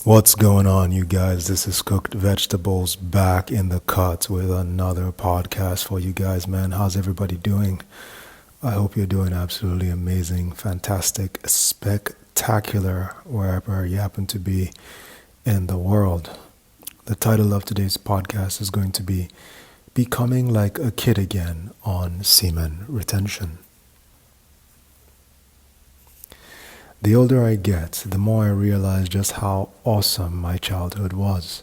What's going on, you guys? This is Cooked Vegetables back in the cut with another podcast for you guys, man. How's everybody doing? I hope you're doing absolutely amazing, fantastic, spectacular, wherever you happen to be in the world. The title of today's podcast is going to be Becoming Like a Kid Again on Semen Retention. The older I get, the more I realize just how awesome my childhood was.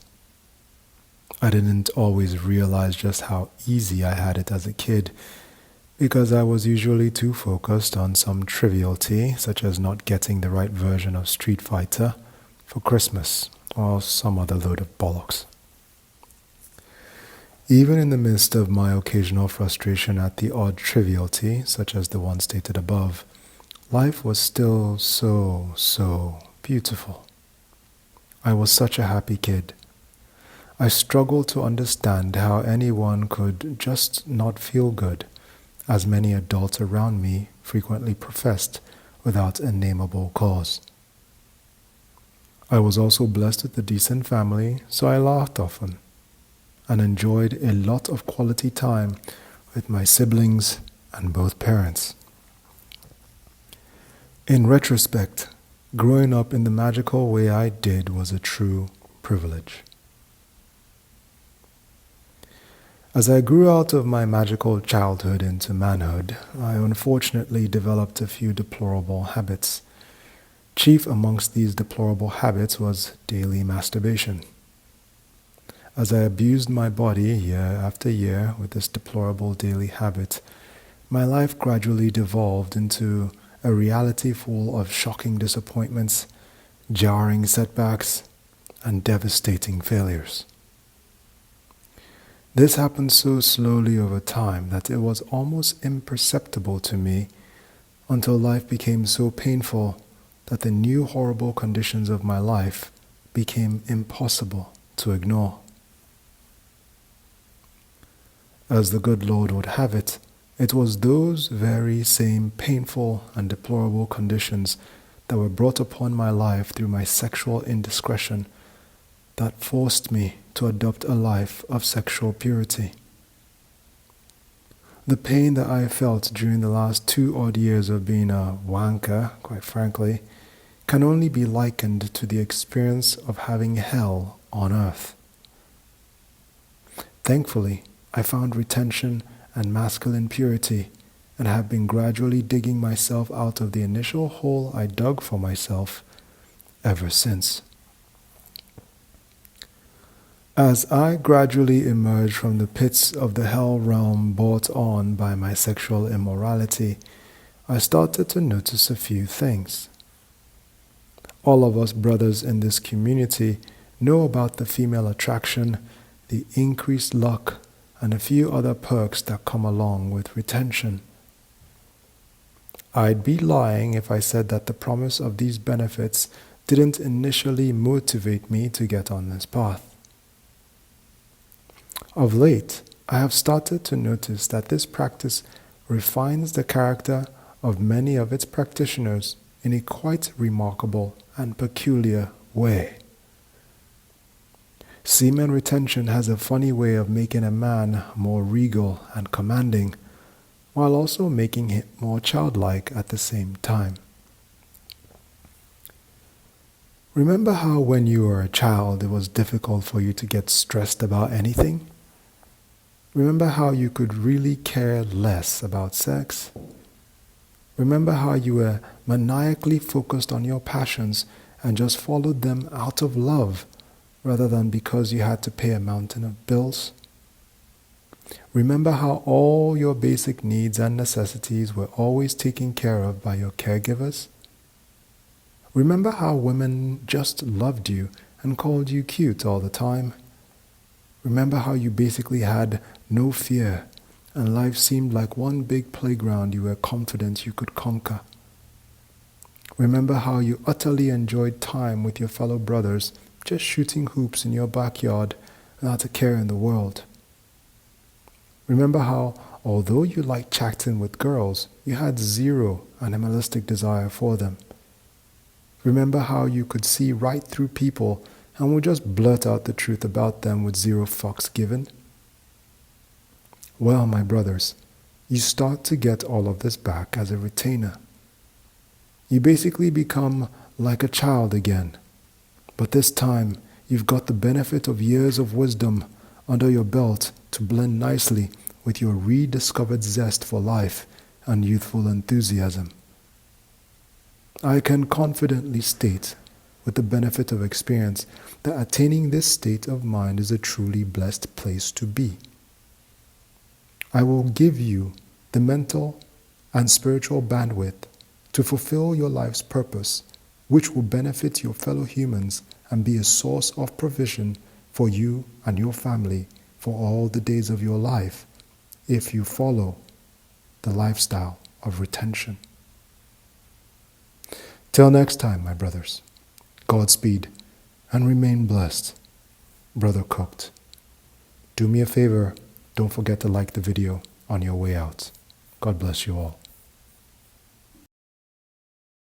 I didn't always realize just how easy I had it as a kid because I was usually too focused on some triviality, such as not getting the right version of Street Fighter for Christmas or some other load of bollocks. Even in the midst of my occasional frustration at the odd triviality, such as the one stated above, life was still so beautiful. I was such a happy kid. I struggled to understand how anyone could just not feel good, as many adults around me frequently professed without a nameable cause. I was also blessed with a decent family, so I laughed often and enjoyed a lot of quality time with my siblings and both parents. In retrospect, growing up in the magical way I did was a true privilege. As I grew out of my magical childhood into manhood, I unfortunately developed a few deplorable habits. Chief amongst these deplorable habits was daily masturbation. As I abused my body year after year with this deplorable daily habit, my life gradually devolved into a reality full of shocking disappointments, jarring setbacks, and devastating failures. This happened so slowly over time that it was almost imperceptible to me until life became so painful that the new horrible conditions of my life became impossible to ignore. As the good Lord would have it, it was those very same painful and deplorable conditions that were brought upon my life through my sexual indiscretion that forced me to adopt a life of sexual purity. The pain that I felt during the last 2 odd years of being a wanker, quite frankly, can only be likened to the experience of having hell on earth. Thankfully, I found retention and masculine purity, and have been gradually digging myself out of the initial hole I dug for myself ever since. As I gradually emerged from the pits of the hell realm brought on by my sexual immorality, I started to notice a few things. All of us brothers in this community know about the female attraction, the increased luck, and a few other perks that come along with retention. I'd be lying if I said that the promise of these benefits didn't initially motivate me to get on this path. Of late, I have started to notice that this practice refines the character of many of its practitioners in a quite remarkable and peculiar way. Semen retention has a funny way of making a man more regal and commanding, while also making him more childlike at the same time. Remember how when you were a child it was difficult for you to get stressed about anything? Remember how you could really care less about sex? Remember how you were maniacally focused on your passions and just followed them out of love, rather than because you had to pay a mountain of bills? Remember how all your basic needs and necessities were always taken care of by your caregivers? Remember how women just loved you and called you cute all the time? Remember how you basically had no fear and life seemed like one big playground you were confident you could conquer? Remember how you utterly enjoyed time with your fellow brothers, just shooting hoops in your backyard without a care in the world? Remember how, although you liked chatting with girls, you had zero animalistic desire for them? Remember how you could see right through people and would just blurt out the truth about them with zero fucks given? Well, my brothers, you start to get all of this back as a retainer. You basically become like a child again, but this time you've got the benefit of years of wisdom under your belt to blend nicely with your rediscovered zest for life and youthful enthusiasm. I can confidently state, with the benefit of experience, that attaining this state of mind is a truly blessed place to be. I will give you the mental and spiritual bandwidth to fulfill your life's purpose, which will benefit your fellow humans and be a source of provision for you and your family for all the days of your life, if you follow the lifestyle of retention. Till next time, my brothers, Godspeed and remain blessed. Brother Cooked. Do me a favor, don't forget to like the video on your way out. God bless you all.